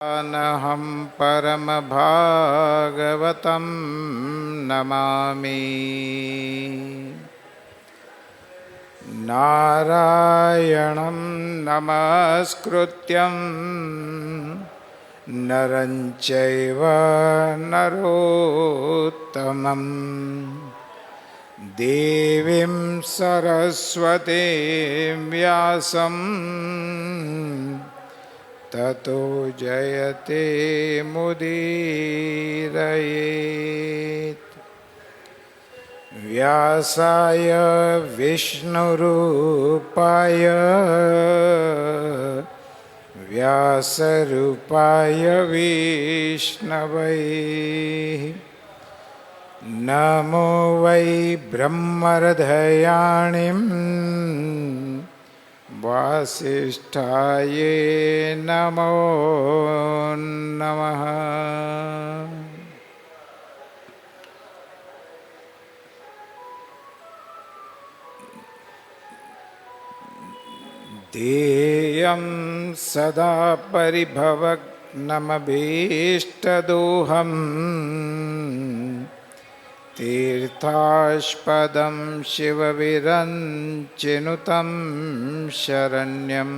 अहं परमभागवतं नमामि। नारायणं नमस्कृत्यं नरं चैव नरोत्तमं देवीं सरस्वतीं व्यासं ततो जयते मुदीरयेत्। व्यासाय विष्णुरूपाय व्यासरूपाय विष्णवे नमो वै ब्रह्मर्धयाणिं वासिष्ठाय नमो नमः। ध्येयं सदा परिभवग्नमभीष्टदोहम् तीर्थास्पदं शिवविरञ्चिनुतं शरण्यं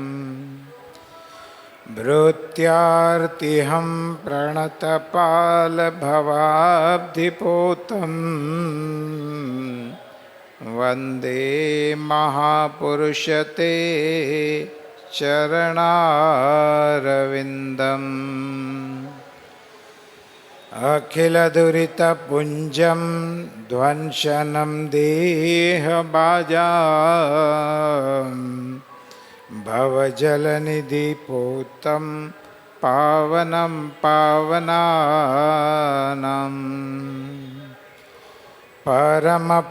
भृत्यार्तिहं प्रणतपालभवाब्धिपोतं वन्दे महापुरुषते चरणारविन्दम्। अखिलदुरितपुञ्जं ध्वंसनं देहबाजां भवजलनिधिपोतं पावनं पावनानां परमपुरुषधामं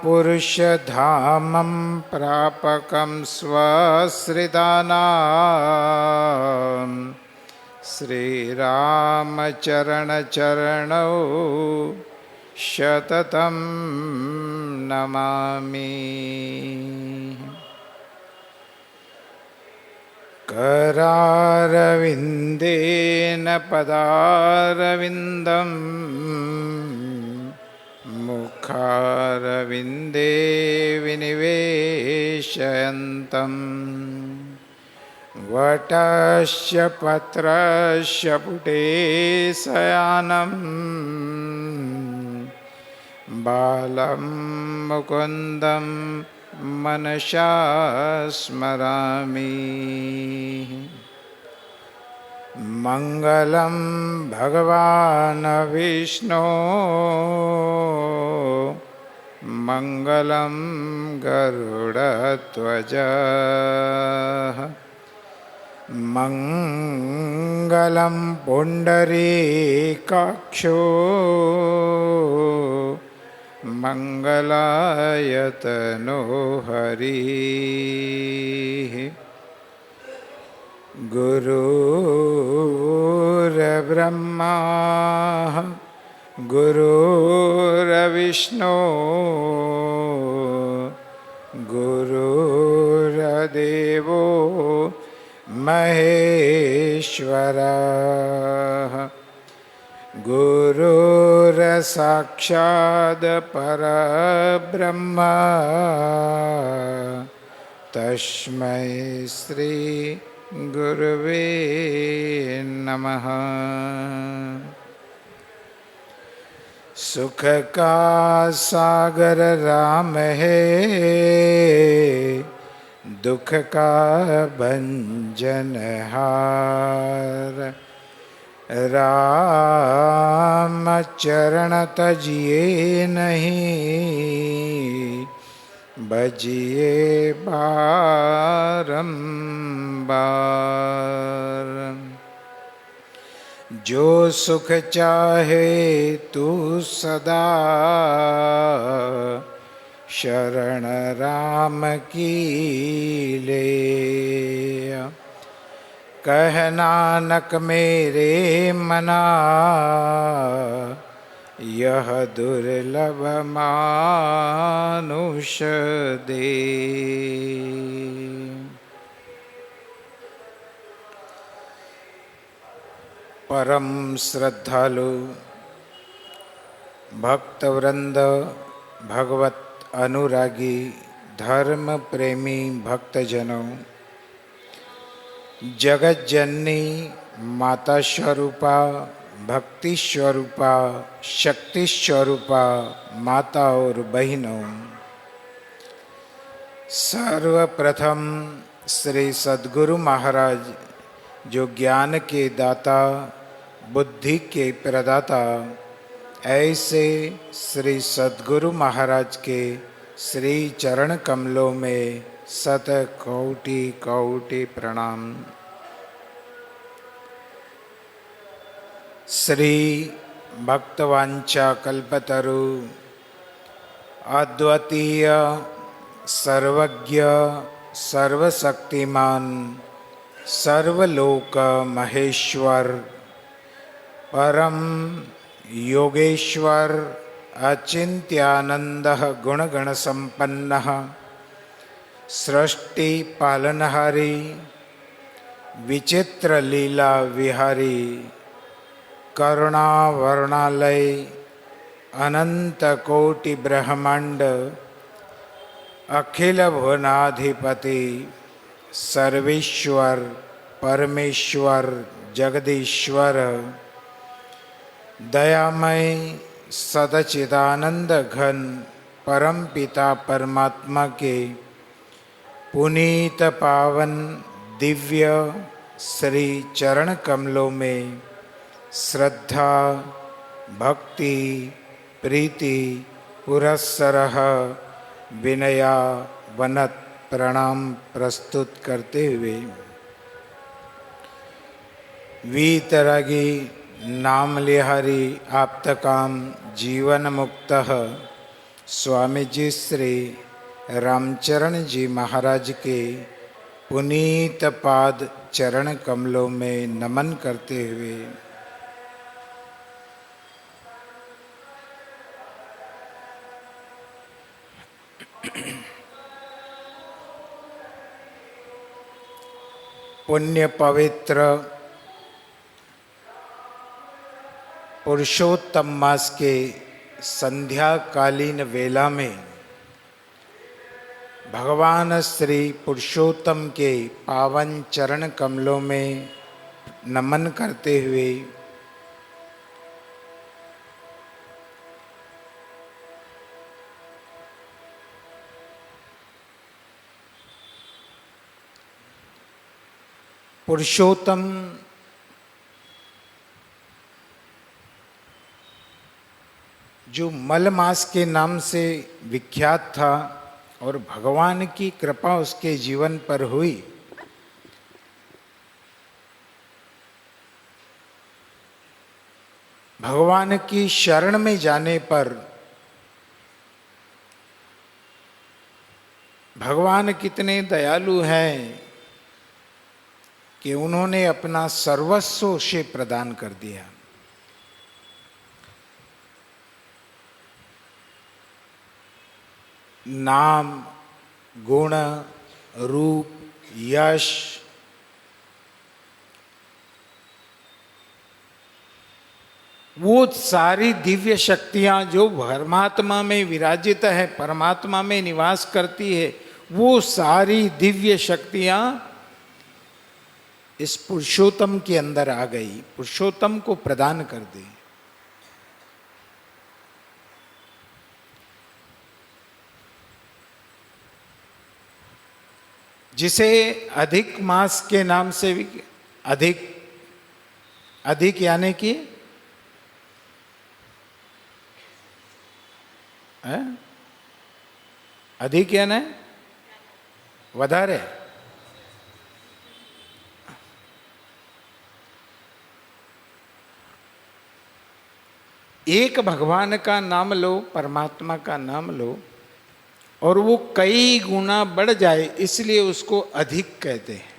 प्रापकं स्वश्रितानां श्रीरामचरणचरणौ शततं नमामि। करारविन्देन पदारविन्दं मुखारविन्दे विनिवेशयन्तम् वटस्य पत्रस्य पुटे शयानं बालं मुकुन्दं मनसा स्मरामि। मङ्गलं भगवान् विष्णु मङ्गलं गरुडध्वज मङ्गलं पुण्डरीकाक्षो मङ्गलायतनोहरिः। गुरुर्ब्रह्मा गुरुर्विष्णु गुरुर्देवो महेश्वरः। गुरुर्साक्षात् परब्रह्म तस्मै श्री गुरुवे नमः। सुख का सागर राम है, दुख का भंजनहार। राम चरण तजिए नहीं, बजिए बारंबार। जो सुख चाहे तू सदा, शरण राम की ले। कह नानक मेरे मना, यह दुर्लभ मानुष दे। परम श्रद्धालु भक्तवृंद, भगवत अनुरागी, धर्म प्रेमी भक्तजनों, जगत जननी माता स्वरूपा, भक्ति स्वरूपा, शक्ति स्वरूपा माता और बहनों, सर्वप्रथम श्री सद्गुरु महाराज जो ज्ञान के दाता, बुद्धि के प्रदाता, ऐसे श्री सद्गुरु महाराज के श्री चरण कमलों में शत कोटि कोटि प्रणाम। श्री भक्तवांछा कल्पतरु अद्वितीय सर्वज्ञ सर्वशक्तिमान सर्वलोक महेश्वर परम योगेश्वर अचिंत्यानंद गुणगण संपन्न सृष्टि पालनहारी विचित्र लीला विहारी करुणा वर्णालय अनंत कोटि ब्रह्मांड अखिल भुवनाधिपति सर्वेश्वर परमेश्वर जगदीश्वर दयामय सदचिदानंद घन परम पिता परमात्मा के पुनीत पावन दिव्य श्री चरण कमलों में श्रद्धा भक्ति प्रीति पुरस्सरः विनया वनत प्रणाम प्रस्तुत करते हुए वीतरागी नाम लिहारी आप्तकाम जीवन मुक्त स्वामी जी श्री रामचरण जी महाराज के पुनीत पाद चरण कमलों में नमन करते हुए पुण्य पवित्र पुरुषोत्तम मास के संध्याकालीन वेला में भगवान श्री पुरुषोत्तम के पावन चरण कमलों में नमन करते हुए पुरुषोत्तम जो मल मास के नाम से विख्यात था और भगवान की कृपा उसके जीवन पर हुई, भगवान की शरण में जाने पर भगवान कितने दयालु हैं कि उन्होंने अपना सर्वस्व उसे प्रदान कर दिया। नाम गुण रूप यश वो सारी दिव्य शक्तियां जो परमात्मा में विराजित है, परमात्मा में निवास करती है, वो सारी दिव्य शक्तियां इस पुरुषोत्तम के अंदर आ गई, पुरुषोत्तम को प्रदान कर दी। जिसे अधिक मास के नाम से भी अधिक यानी कि अधिक यानी વધારે एक भगवान का नाम लो, परमात्मा का नाम लो और वो कई गुना बढ़ जाए, इसलिए उसको अधिक कहते हैं।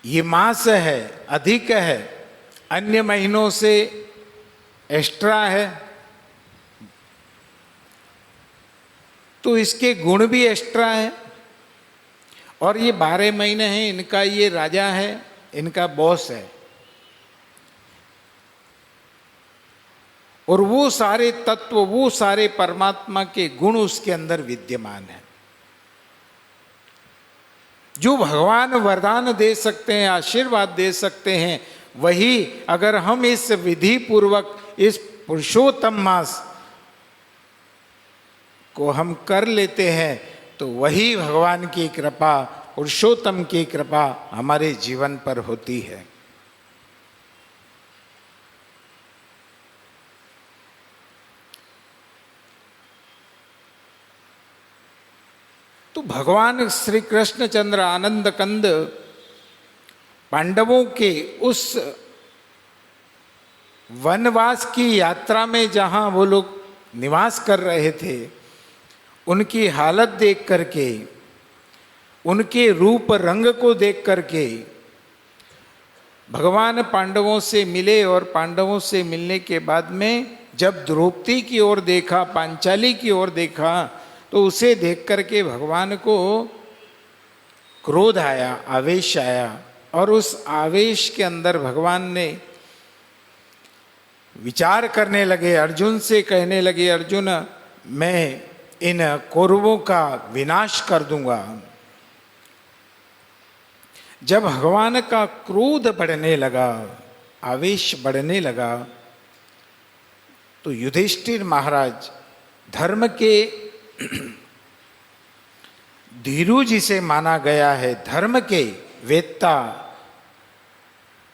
ये मास है, अधिक है, अन्य महीनों से एक्स्ट्रा है, तो इसके गुण भी एक्स्ट्रा है। और ये 12 महीने हैं, इनका ये राजा है, इनका बॉस है। और वो सारे तत्व, वो सारे परमात्मा के गुण उसके अंदर विद्यमान है। जो भगवान वरदान दे सकते हैं, आशीर्वाद दे सकते हैं, वही अगर हम इस विधि पूर्वक इस पुरुषोत्तम मास को हम कर लेते हैं तो वही भगवान की कृपा, पुरुषोत्तम की कृपा हमारे जीवन पर होती है। तो भगवान श्री कृष्णचंद्र आनंद कंद पांडवों के उस वनवास की यात्रा में जहां वो लोग निवास कर रहे थे, उनकी हालत देख करके, उनके रूप रंग को देख करके भगवान पांडवों से मिले। और पांडवों से मिलने के बाद में जब द्रौपदी की ओर देखा, पांचाली की ओर देखा, तो उसे देख करके भगवान को क्रोध आया, आवेश आया। और उस आवेश के अंदर भगवान ने विचार करने लगे, अर्जुन से कहने लगे, अर्जुन मैं इन कौरवों का विनाश कर दूंगा। जब भगवान का क्रोध बढ़ने लगा, आवेश बढ़ने लगा, तो युधिष्ठिर महाराज, धर्म के धीरू जिसे माना गया है, धर्म के वेत्ता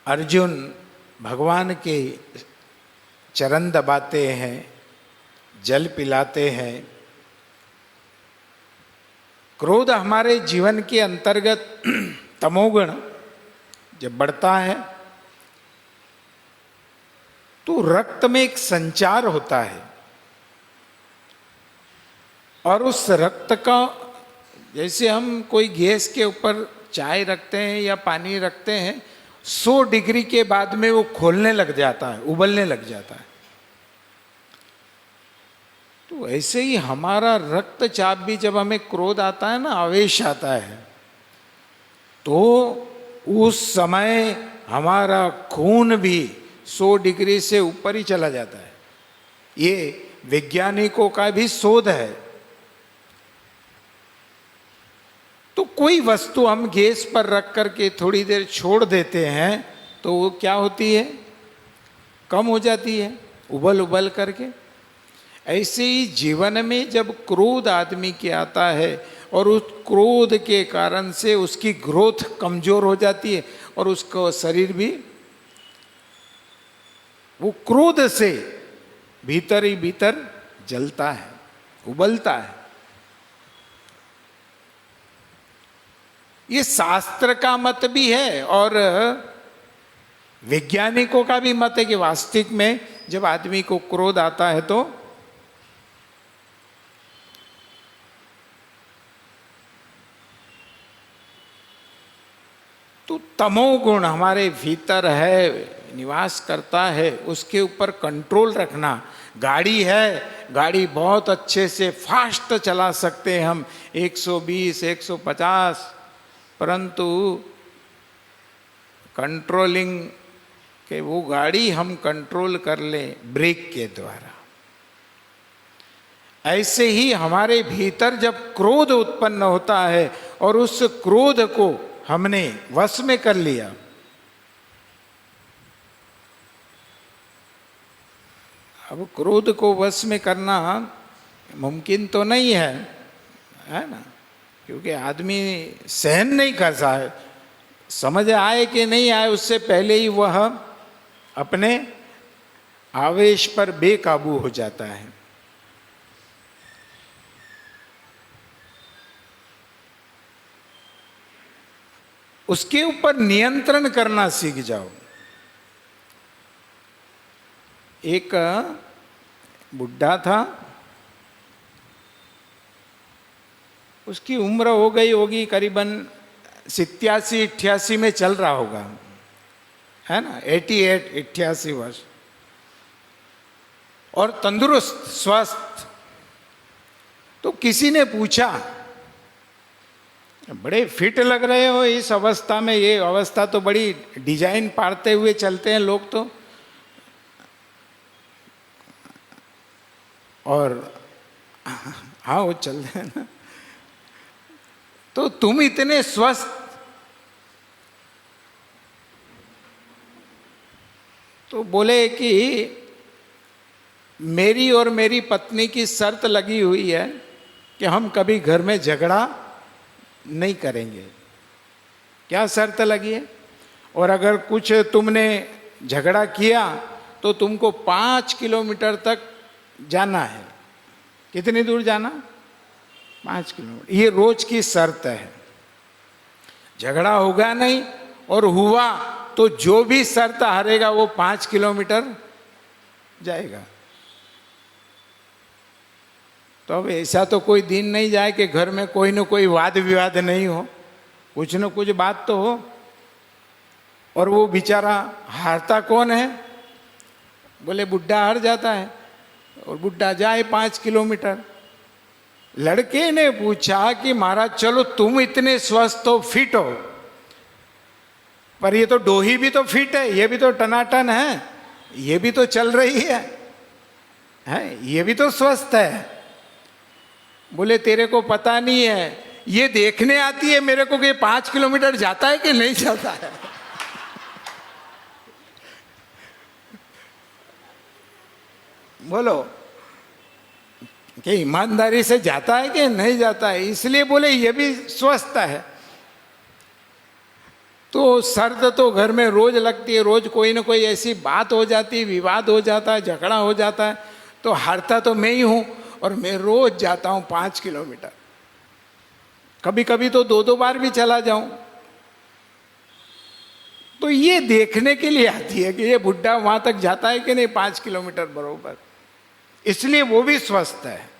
अर्जुन भगवान के चरण दबाते हैं, जल पिलाते हैं। क्रोध हमारे जीवन के अंतर्गत तमोगुण जब बढ़ता है तो रक्त में एक संचार होता है, और उस रक्त का, जैसे हम कोई गैस के ऊपर चाय रखते हैं या पानी रखते हैं, 100 डिग्री के बाद में वो खोलने लग जाता है, उबलने लग जाता है। तो ऐसे ही हमारा रक्तचाप भी, जब हमें क्रोध आता है ना, आवेश आता है, तो उस समय हमारा खून भी 100 डिग्री से ऊपर ही चला जाता है। ये वैज्ञानिकों का भी शोध है। तो कोई वस्तु हम गैस पर रख करके थोड़ी देर छोड़ देते हैं तो वो क्या होती है, कम हो जाती है, उबल उबल करके। ऐसे ही जीवन में जब क्रोध आदमी के आता है और उस क्रोध के कारण से उसकी ग्रोथ कमजोर हो जाती है और उसका शरीर भी वो क्रोध से भीतर ही भीतर जलता है, उबलता है। ये शास्त्र का मत भी है और वैज्ञानिकों का भी मत है कि वास्तविक में जब आदमी को क्रोध आता है तो तमोगुण हमारे भीतर है, निवास करता है। उसके ऊपर कंट्रोल रखना। गाड़ी है, गाड़ी बहुत अच्छे से फास्ट चला सकते हैं हम, 120 150, परंतु कंट्रोलिंग के वो गाड़ी हम कंट्रोल कर लें ब्रेक के द्वारा। ऐसे ही हमारे भीतर जब क्रोध उत्पन्न होता है और उस क्रोध को हमने वश में कर लिया, अब क्रोध को वश में करना मुमकिन तो नहीं है ना, क्योंकि आदमी सहन नहीं कर सकता है। समझ आए कि नहीं आए, उससे पहले ही वह अपने आवेश पर बेकाबू हो जाता है। उसके ऊपर नियंत्रण करना सीख जाओ। एक बुढ़ा था, उसकी उम्र हो गई होगी करीबन 87-88 में चल रहा होगा, है ना, 88 वर्ष, और तंदुरुस्त स्वस्थ। तो किसी ने पूछा, बड़े फिट लग रहे हो इस अवस्था में। ये अवस्था तो बड़ी डिजाइन पाड़ते हुए चलते हैं लोग तो। और हाँ वो चल रहे हैं ना। तो तुम इतने स्वस्थ, तो बोले कि मेरी और मेरी पत्नी की शर्त लगी हुई है कि हम कभी घर में झगड़ा नहीं करेंगे। क्या शर्त लगी है? और अगर कुछ तुमने झगड़ा किया तो तुमको 5 किलोमीटर तक जाना है। कितनी दूर जाना? 5 किलोमीटर। ये रोज की शर्त है। झगड़ा होगा नहीं, और हुआ तो जो भी शर्त हारेगा वो 5 किलोमीटर जाएगा। तो अब ऐसा तो कोई दिन नहीं जाए कि घर में कोई न कोई वाद विवाद नहीं हो, कुछ न कुछ बात तो हो। और वो बेचारा हारता कौन है? बोले बुढ़ा हार जाता है, और बुढ़ा जाए 5 किलोमीटर। लड़के ने पूछा कि महाराज चलो तुम इतने स्वस्थ हो, फिट हो, पर ये तो डोही भी तो फिट है, ये भी तो टनाटन है, ये भी तो चल रही है, ये भी तो स्वस्थ है। बोले तेरे को पता नहीं है, ये देखने आती है मेरे को कि 5 किलोमीटर जाता है कि नहीं जाता है। बोलो कि ईमानदारी से जाता है कि नहीं जाता है, इसलिए बोले ये भी स्वस्थ है। तो शर्त तो घर में रोज लगती है, रोज कोई ना कोई ऐसी बात हो जाती है, विवाद हो जाता है, झगड़ा हो जाता है। तो हारता तो मैं ही हूं, और मैं रोज जाता हूं 5 किलोमीटर। कभी कभी तो 2-2 बार भी चला जाऊं। तो ये देखने के लिए आती है कि ये बुढ़ा वहां तक जाता है कि नहीं 5 किलोमीटर बरोबर, इसलिए वो भी स्वस्थ है।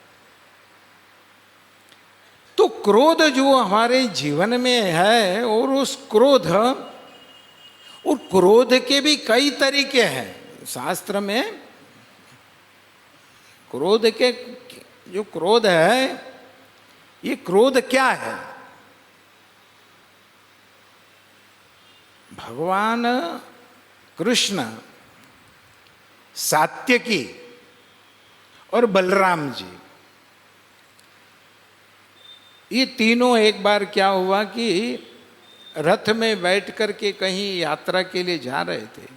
तो क्रोध जो हमारे जीवन में है, और उस क्रोध, और क्रोध के भी कई तरीके हैं शास्त्र में। क्रोध के जो क्रोध है, ये क्रोध क्या है? भगवान कृष्ण, सात्यकी और बलराम जी, ये तीनों एक बार क्या हुआ कि रथ में बैठ कर के कहीं यात्रा के लिए जा रहे थे।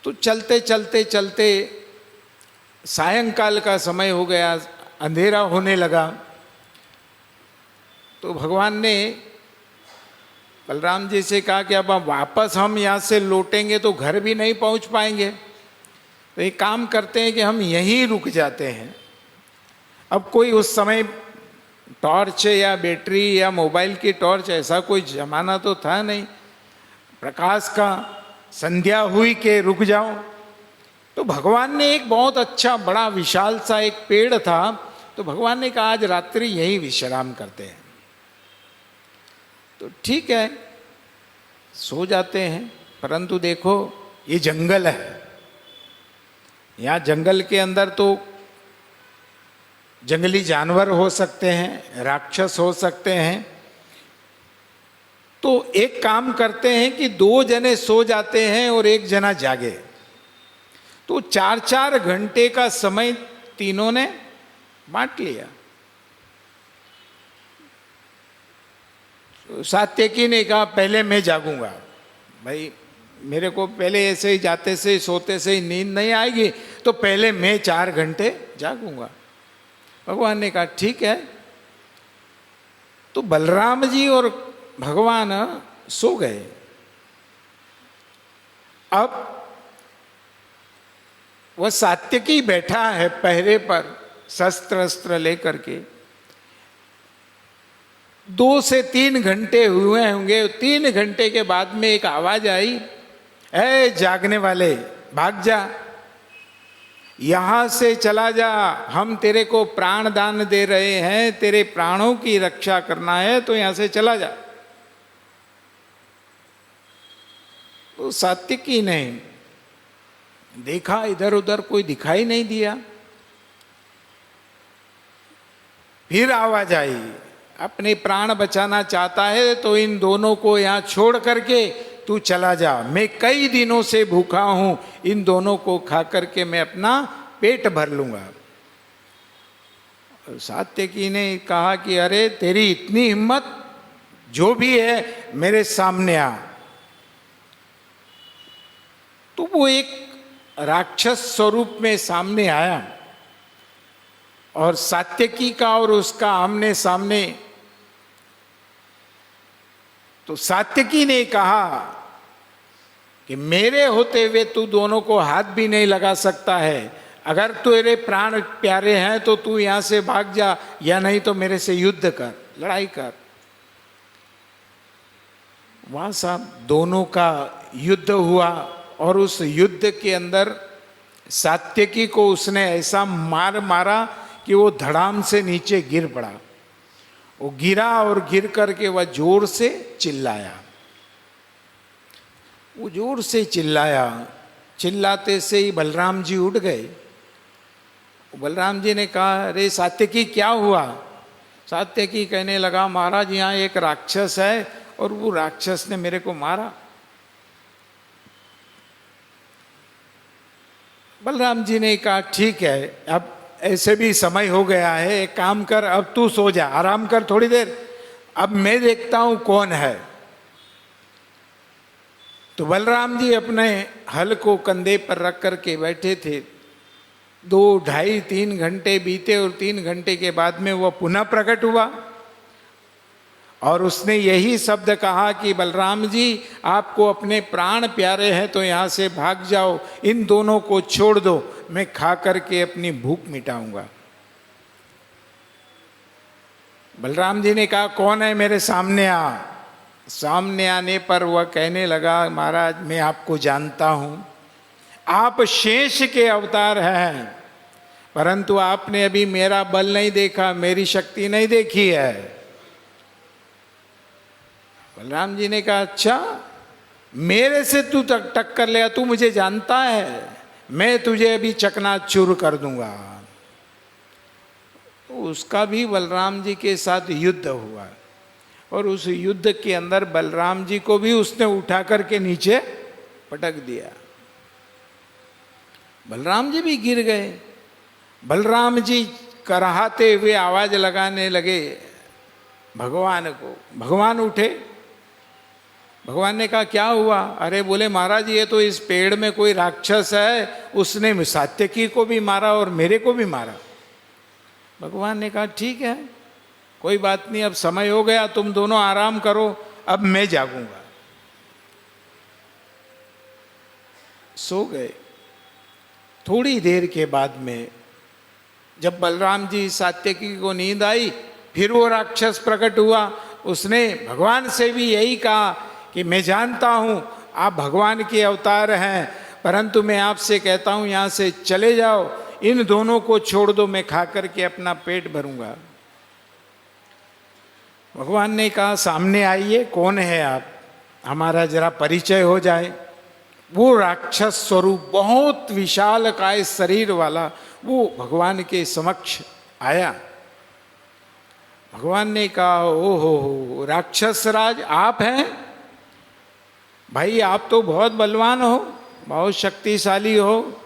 तो चलते चलते चलते सायंकाल का समय हो गया, अंधेरा होने लगा। तो भगवान ने बलराम जी से कहा कि अब वापस हम यहाँ से लौटेंगे तो घर भी नहीं पहुँच पाएंगे, तो एक काम करते हैं कि हम यहीं रुक जाते हैं। अब कोई उस समय टॉर्च या बैटरी या मोबाइल की टॉर्च, ऐसा कोई जमाना तो था नहीं प्रकाश का। संध्या हुई के रुक जाओ। तो भगवान ने एक बहुत अच्छा बड़ा विशाल सा एक पेड़ था, तो भगवान ने कहा आज रात्रि यहीं विश्राम करते हैं। तो ठीक है, सो जाते हैं। परंतु देखो ये जंगल है, यहाँ जंगल के अंदर तो जंगली जानवर हो सकते हैं, राक्षस हो सकते हैं। तो एक काम करते हैं कि 2 जने सो जाते हैं और 1 जना जागे। तो 4-4 घंटे का समय तीनों ने बांट लिया। तो सात्यकी ने कहा पहले मैं जागूंगा, भाई मेरे को पहले ऐसे ही जाते से ही सोते से ही नींद नहीं आएगी, तो पहले मैं 4 घंटे जागूंगा। भगवान ने कहा ठीक है। तो बलराम जी और भगवान सो गए। अब वह सात्यकी बैठा है पहरे पर शस्त्र अस्त्र लेकर के। 2 से 3 घंटे हुए होंगे। 3 घंटे के बाद में एक आवाज आई, ए जागने वाले भाग जा, यहां से चला जा, हम तेरे को प्राण दान दे रहे हैं, तेरे प्राणों की रक्षा करना है, तो यहां से चला जा। तो सात्यकी ने देखा, इधर उधर कोई दिखाई नहीं दिया। फिर आवाज आई, अपने प्राण बचाना चाहता है तो इन दोनों को यहाँ छोड़ करके तू चला जा, मैं कई दिनों से भूखा हूं, इन दोनों को खा करके मैं अपना पेट भर लूंगा। सात्यकी ने कहा कि अरे तेरी इतनी हिम्मत, जो भी है मेरे सामने आ। तो वो एक राक्षस स्वरूप में सामने आया और सात्यकी का और उसका आमने सामने। तो सात्यकी ने कहा कि मेरे होते हुए तू दोनों को हाथ भी नहीं लगा सकता है, अगर तेरे प्राण प्यारे हैं तो तू यहां से भाग जा, या नहीं तो मेरे से युद्ध कर, लड़ाई कर। वहां साहब दोनों का युद्ध हुआ और उस युद्ध के अंदर सात्यकी को उसने ऐसा मार मारा कि वो धड़ाम से नीचे गिर पड़ा। वो गिरा और गिर करके वह जोर से चिल्लाया। वो जोर से चिल्लाया, चिल्लाते से ही बलराम जी उठ गए। बलराम जी ने कहा, अरे सात्यकी क्या हुआ? सात्यकी कहने लगा, महाराज यहाँ एक राक्षस है और वो राक्षस ने मेरे को मारा। बलराम जी ने कहा, ठीक है, अब ऐसे भी समय हो गया है, एक काम कर, अब तू सो जा, आराम कर थोड़ी देर, अब मैं देखता हूं कौन है। तो बलराम जी अपने हल को कंधे पर रख करके बैठे थे। 2, 2.5, 3 घंटे बीते और 3 घंटे के बाद में वह पुनः प्रकट हुआ और उसने यही शब्द कहा कि बलराम जी, आपको अपने प्राण प्यारे हैं तो यहाँ से भाग जाओ, इन दोनों को छोड़ दो, मैं खा करके अपनी भूख मिटाऊंगा। बलराम जी ने कहा, कौन है, मेरे सामने आ। सामने आने पर वह कहने लगा, महाराज मैं आपको जानता हूं, आप शेष के अवतार हैं, परंतु आपने अभी मेरा बल नहीं देखा, मेरी शक्ति नहीं देखी है। बलराम जी ने कहा, अच्छा मेरे से तू टक्कर लेगा, तू मुझे जानता है, मैं तुझे अभी चकनाचूर कर दूंगा। तो उसका भी बलराम जी के साथ युद्ध हुआ और उस युद्ध के अंदर बलराम जी को भी उसने उठा करके नीचे पटक दिया। बलराम जी भी गिर गए। बलराम जी कराहते हुए आवाज लगाने लगे भगवान को। भगवान उठे। भगवान ने कहा, क्या हुआ? अरे बोले, महाराज ये तो इस पेड़ में कोई राक्षस है, उसने सात्यकी को भी मारा और मेरे को भी मारा। भगवान ने कहा, ठीक है, कोई बात नहीं, अब समय हो गया, तुम दोनों आराम करो, अब मैं जागूंगा। सो गए। थोड़ी देर के बाद में जब बलराम जी सात्यकी को नींद आई, फिर वो राक्षस प्रकट हुआ। उसने भगवान से भी यही कहा कि मैं जानता हूं आप भगवान के अवतार हैं, परंतु मैं आपसे कहता हूं यहां से चले जाओ, इन दोनों को छोड़ दो, मैं खा करके अपना पेट भरूंगा। भगवान ने कहा, सामने आइए, कौन है आप, हमारा जरा परिचय हो जाए। वो राक्षस स्वरूप, बहुत विशाल काय शरीर वाला, वो भगवान के समक्ष आया। भगवान ने कहा, ओ हो राक्षस राज आप हैं? भाई आप तो बहुत बलवान हो, बहुत शक्तिशाली हो,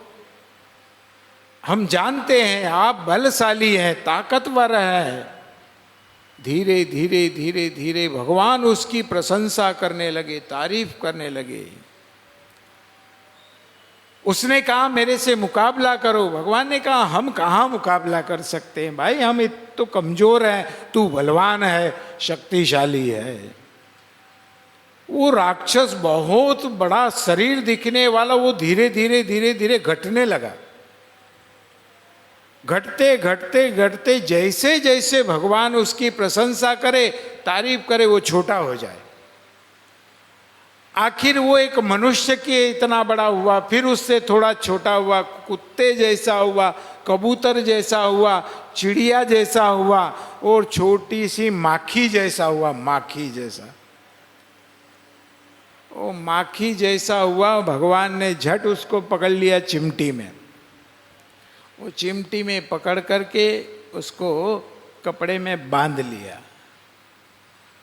हम जानते हैं आप बलशाली हैं, ताकतवर हैं। धीरे धीरे धीरे धीरे भगवान उसकी प्रशंसा करने लगे, तारीफ करने लगे। उसने कहा, मेरे से मुकाबला करो। भगवान ने कहा, हम कहाँ मुकाबला कर सकते हैं भाई, हम तो कमजोर हैं, तू बलवान है, शक्तिशाली है। वो राक्षस बहुत बड़ा शरीर दिखने वाला, वो धीरे धीरे धीरे धीरे घटने लगा। घटते घटते घटते जैसे जैसे भगवान उसकी प्रशंसा करे, तारीफ करे, वो छोटा हो जाए। आखिर वो एक मनुष्य के इतना बड़ा हुआ, फिर उससे थोड़ा छोटा हुआ, कुत्ते जैसा हुआ, कबूतर जैसा हुआ, चिड़िया जैसा हुआ और छोटी सी माखी जैसा हुआ। माखी जैसा, वो माखी जैसा हुआ। भगवान ने झट उसको पकड़ लिया चिमटी में। वो चिमटी में पकड़ करके उसको कपड़े में बांध लिया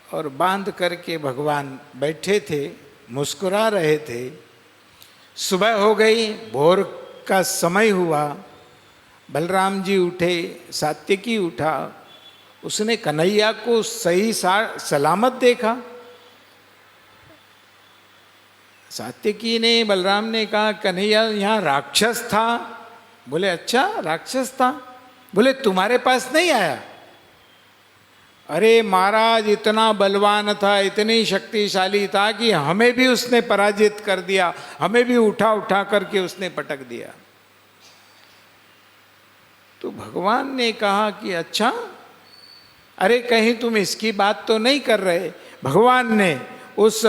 और बांध करके भगवान बैठे थे, मुस्कुरा रहे थे। सुबह हो गई, भोर का समय हुआ, बलराम जी उठे, सात्यकी उठा, उसने कन्हैया को सही सलामत देखा। सात्यकी ने, बलराम ने कहा कन्हैया यहाँ राक्षस था। बोले अच्छा राक्षस था? बोले तुम्हारे पास नहीं आया? अरे महाराज इतना बलवान था, इतनी शक्तिशाली था कि हमें भी उसने पराजित कर दिया, हमें भी उठा उठा करके उसने पटक दिया। तो भगवान ने कहा कि अच्छा, अरे कहीं तुम इसकी बात तो नहीं कर रहे? भगवान ने उस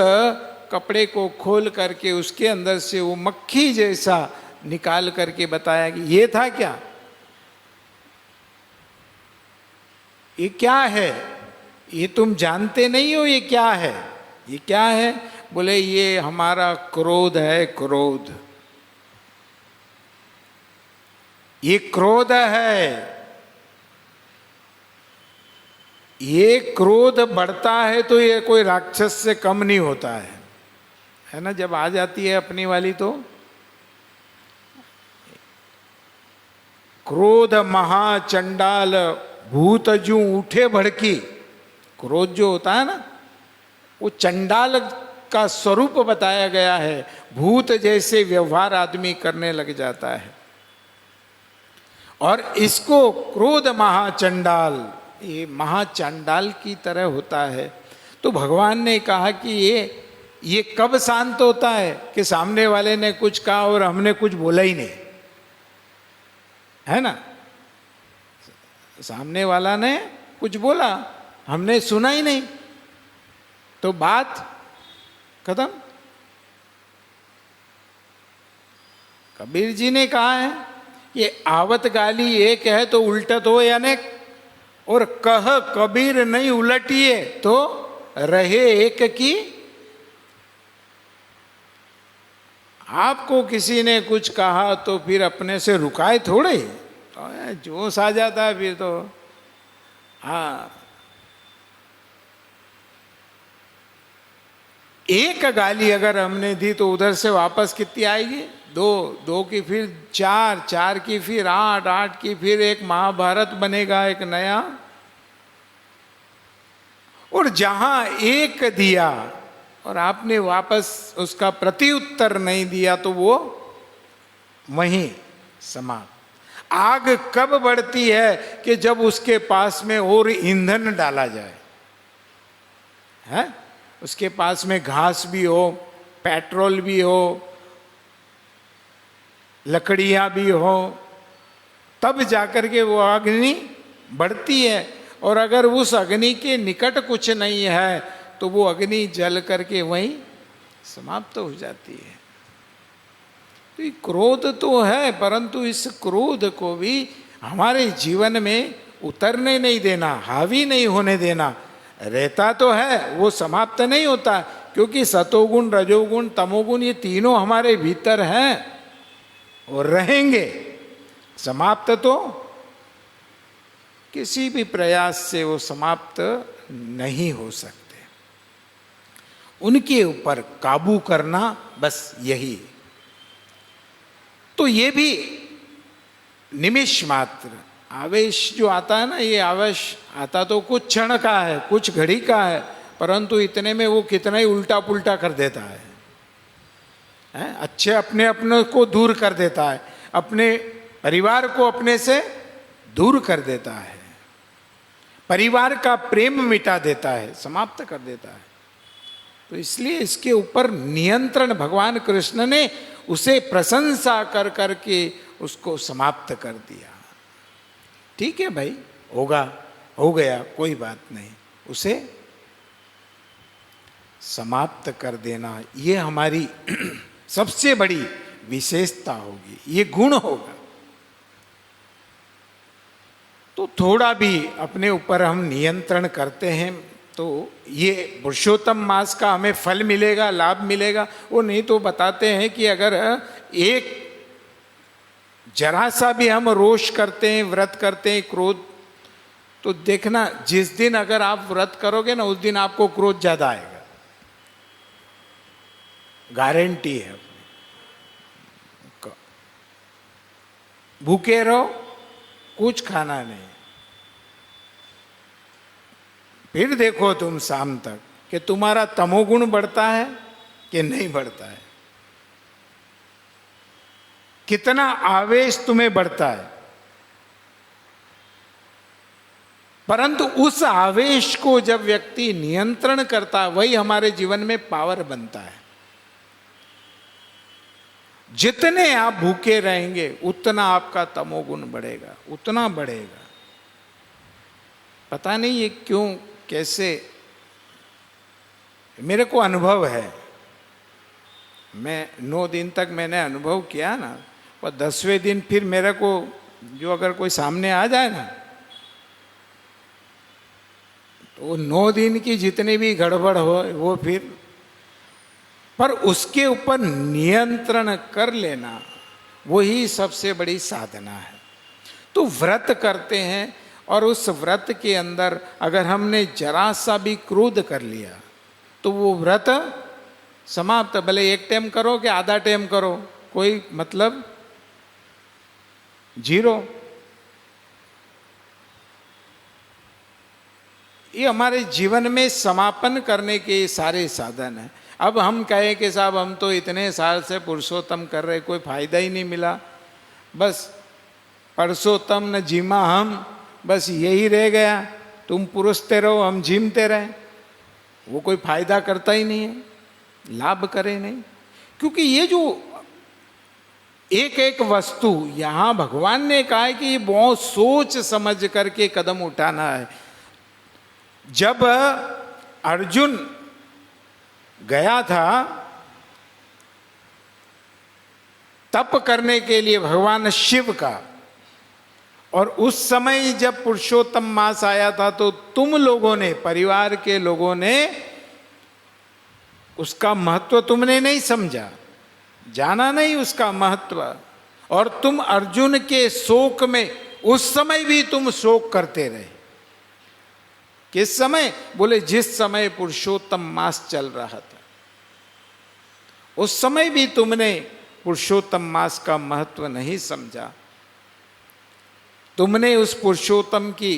कपड़े को खोल करके उसके अंदर से वो मक्खी जैसा निकाल करके बताया कि ये था क्या, ये क्या है, ये तुम जानते नहीं हो ये क्या है, ये क्या है? बोले ये हमारा क्रोध है, क्रोध, ये क्रोध है। ये क्रोध बढ़ता है तो ये कोई राक्षस से कम नहीं होता है ना? जब आ जाती है अपनी वाली तो क्रोध महाचंडाल भूत जू उठे भड़की। क्रोध जो होता है ना, वो चंडाल का स्वरूप बताया गया है। भूत जैसे व्यवहार आदमी करने लग जाता है और इसको क्रोध महाचंडाल, ये महाचंडाल की तरह होता है। तो भगवान ने कहा कि ये कब शांत होता है कि सामने वाले ने कुछ कहा और हमने कुछ बोला ही नहीं, है ना? सामने वाला ने कुछ बोला, हमने सुना ही नहीं, तो बात खत्म। कबीर जी ने कहा है ये आवत गाली एक है तो उल्टत हो अनेक, और कह कबीर नहीं उलटिए तो रहे एक की। आपको किसी ने कुछ कहा तो फिर अपने से रुकाए थोड़े, तो जोश आ जाता है फिर तो। हाँ, एक गाली अगर हमने दी तो उधर से वापस कितनी आएगी? दो, दो की फिर चार, चार की फिर आठ, आठ की फिर एक महाभारत बनेगा एक नया। और जहां एक दिया और आपने वापस उसका प्रत्युत्तर नहीं दिया तो वो वहीं समाप्त। आग कब बढ़ती है कि जब उसके पास में और ईंधन डाला जाए, है? उसके पास में घास भी हो, पेट्रोल भी हो, लकड़ियां भी हो, तब जाकर के वो अग्नि बढ़ती है। और अगर उस अग्नि के निकट कुछ नहीं है तो वो अग्नि जल करके वहीं समाप्त हो जाती है। तो ये क्रोध तो है, परंतु इस क्रोध को भी हमारे जीवन में उतरने नहीं देना, हावी नहीं होने देना। रहता तो है, वो समाप्त नहीं होता, क्योंकि सतोगुण, रजोगुण, तमोगुण ये तीनों हमारे भीतर हैं और रहेंगे। समाप्त तो किसी भी प्रयास से वो समाप्त नहीं हो सकते। उनके ऊपर काबू करना, बस यही। तो ये भी निमिष मात्र आवेश जो आता है ना, ये आवेश आता तो कुछ क्षण का है, कुछ घड़ी का है, परंतु इतने में वो कितना ही उल्टा पुल्टा कर देता है, अच्छे अपने अपने को दूर कर देता है, अपने परिवार को अपने से दूर कर देता है, परिवार का प्रेम मिटा देता है, समाप्त कर देता है। तो इसलिए इसके ऊपर नियंत्रण भगवान कृष्ण ने उसे प्रशंसा कर करके उसको समाप्त कर दिया। ठीक है भाई, होगा, हो गया, कोई बात नहीं, उसे समाप्त कर देना ये हमारी सबसे बड़ी विशेषता होगी, ये गुण होगा। तो थोड़ा भी अपने ऊपर हम नियंत्रण करते हैं तो ये पुरुषोत्तम मास का हमें फल मिलेगा, लाभ मिलेगा। वो नहीं तो बताते हैं कि अगर एक जरा सा भी हम रोष करते हैं, व्रत करते हैं, क्रोध, तो देखना जिस दिन अगर आप व्रत करोगे ना उस दिन आपको क्रोध ज्यादा आएगा, गारंटी है। भूखे रहो, कुछ खाना नहीं, फिर देखो तुम शाम तक कि तुम्हारा तमोगुण बढ़ता है कि नहीं बढ़ता है, कितना आवेश तुम्हें बढ़ता है। परंतु उस आवेश को जब व्यक्ति नियंत्रण करता है वही हमारे जीवन में पावर बनता है। जितने आप भूखे रहेंगे उतना आपका तमोगुण बढ़ेगा, उतना बढ़ेगा। पता नहीं ये क्यों कैसे, मेरे को अनुभव है। मैं 9 दिन तक मैंने अनुभव किया ना, और 10वें दिन फिर मेरे को जो अगर कोई सामने आ जाए ना, तो 9 दिन की जितनी भी गड़बड़ हो वो फिर, पर उसके ऊपर नियंत्रण कर लेना वही सबसे बड़ी साधना है। तो व्रत करते हैं और उस व्रत के अंदर अगर हमने जरा सा भी क्रोध कर लिया तो वो व्रत समाप्त। भले 1 टाइम करो कि आधा टाइम करो, कोई मतलब जीरो। ये हमारे जीवन में समापन करने के सारे साधन हैं। अब हम कहें कि साहब हम तो इतने साल से पुरुषोत्तम कर रहे, कोई फायदा ही नहीं मिला, बस पुरुषोत्तम न जीमा हम, बस यही रह गया, तुम पुरुषते रहो हम जीमते रहे, वो कोई फायदा करता ही नहीं है, लाभ करे नहीं। क्योंकि ये जो एक एक वस्तु यहां भगवान ने कहा है कि ये बहुत सोच समझ करके कदम उठाना है। जब अर्जुन गया था तप करने के लिए भगवान शिव का, और उस समय जब पुरुषोत्तम मास आया था तो तुम लोगों ने, परिवार के लोगों ने उसका महत्व तुमने नहीं समझा, जाना नहीं उसका महत्व, और तुम अर्जुन के शोक में उस समय भी तुम शोक करते रहे। किस समय? बोले जिस समय पुरुषोत्तम मास चल रहा था, उस समय भी तुमने पुरुषोत्तम मास का महत्व नहीं समझा। तुमने उस पुरुषोत्तम की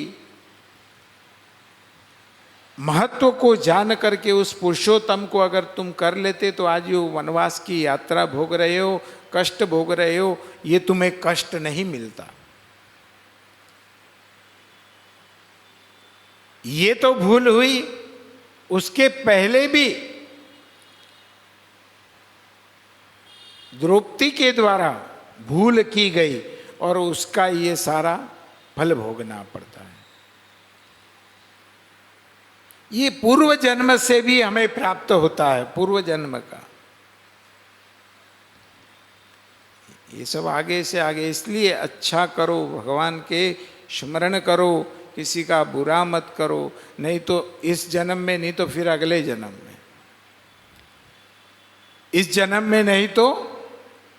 महत्व को जान करके उस पुरुषोत्तम को अगर तुम कर लेते तो आज यो वनवास की यात्रा भोग रहे हो, कष्ट भोग रहे हो, ये तुम्हें कष्ट नहीं मिलता। ये तो भूल हुई, उसके पहले भी द्रौपदी के द्वारा भूल की गई और उसका ये सारा फल भोगना पड़ता है। ये पूर्व जन्म से भी हमें प्राप्त होता है, पूर्व जन्म का। ये सब आगे से आगे, इसलिए अच्छा करो, भगवान के स्मरण करो, किसी का बुरा मत करो, नहीं तो इस जन्म में, नहीं तो फिर अगले जन्म में, इस जन्म में नहीं तो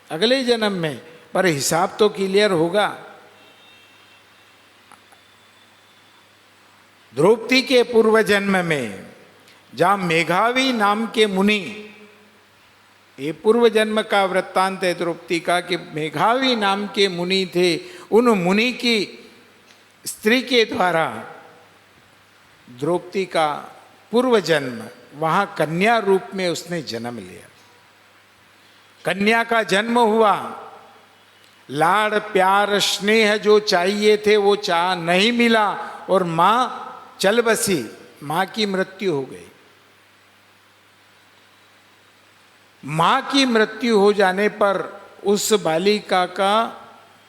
अगले जन्म में, पर हिसाब तो क्लियर होगा। द्रौपदी के पूर्व जन्म में जहां मेघावी नाम के मुनि, ये पूर्व जन्म का वृत्तांत है द्रौपदी का, कि मेघावी नाम के मुनि थे, उन मुनि की स्त्री के द्वारा द्रौपदी का पूर्व जन्म, वहां कन्या रूप में उसने जन्म लिया। कन्या का जन्म हुआ, लाड़ प्यार स्नेह जो चाहिए थे वो चाह नहीं मिला, और मां चल बसी, मां की मृत्यु हो गई। मां की मृत्यु हो जाने पर उस बालिका का